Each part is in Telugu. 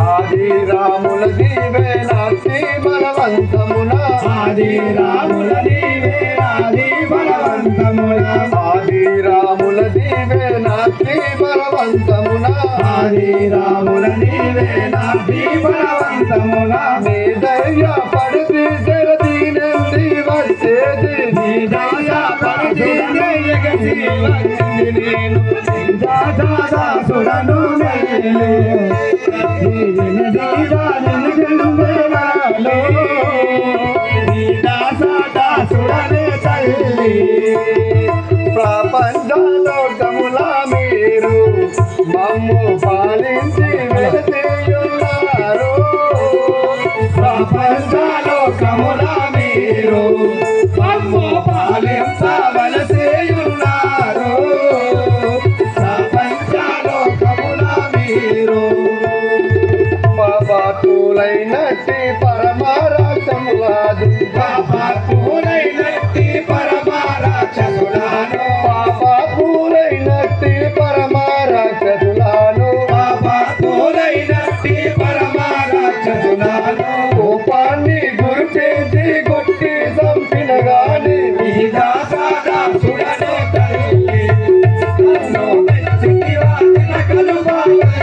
ఆది రాముల దీవెనాతి బలవంతమున ఆది రాముల దీవెనాతి బలవంతమున ఆది రాముల దీవెనాతి బలవంతమున ఆది రాముల దీవెనాతి బలవంతమున నీ దయ పడితే జరదీనంది వచ్చేది నీ దయ పడితే జరగసి వచ్చింది నేను దాసుడను ప్రపంచలోకములా మీరు మమ్ము పాలించి వెళుతున్నారు ప్రపంచలోకములా మీరు మమ్ము పాలించవలసియున్నారు ప్రపంచలోకములా మీరు పాపాత్ములైనట్టి పరమారాక్షములాది పాపాత్ములైనట్టి పరమారాక్షసులాను పాపాత్ములైనట్టి పరమారాక్షసులాను పాపాత్ములైనట్టి పరమారాక్షసులాను కోపాన్ని గురిచేసి కొట్టి చంపిన గాని మీ దాసుడను తల్లి నన్ను మెచ్చి వాటిన కలుపాలి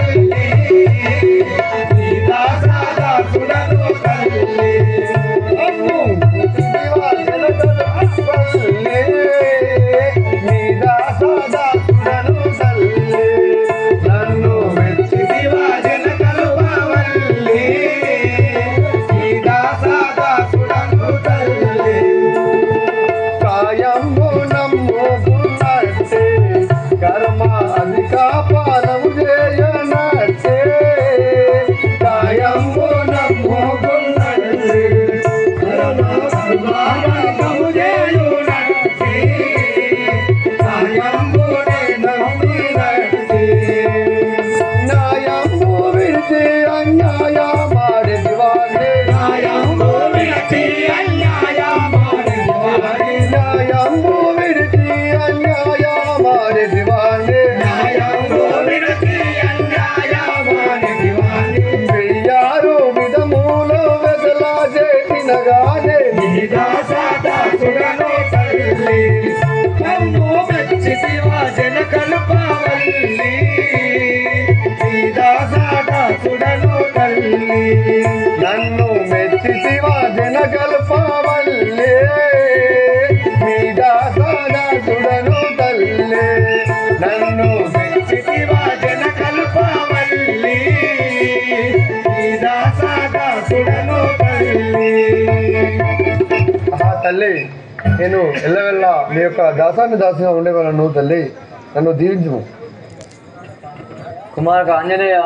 నన్ను మెచ్చితివా జనకల్పవల్లి మీ దాసుడను తల్లి నన్ను మెచ్చితివా జనకల్పవల్లి మీ దాసుడను తల్లి తల్లి నేను ఎల్లవెల్లా మీ యొక్క దాసాన్ని ఉండేవాళ్ళను తల్లి నన్ను దీవించుము కుమార్ ఆంజనేయ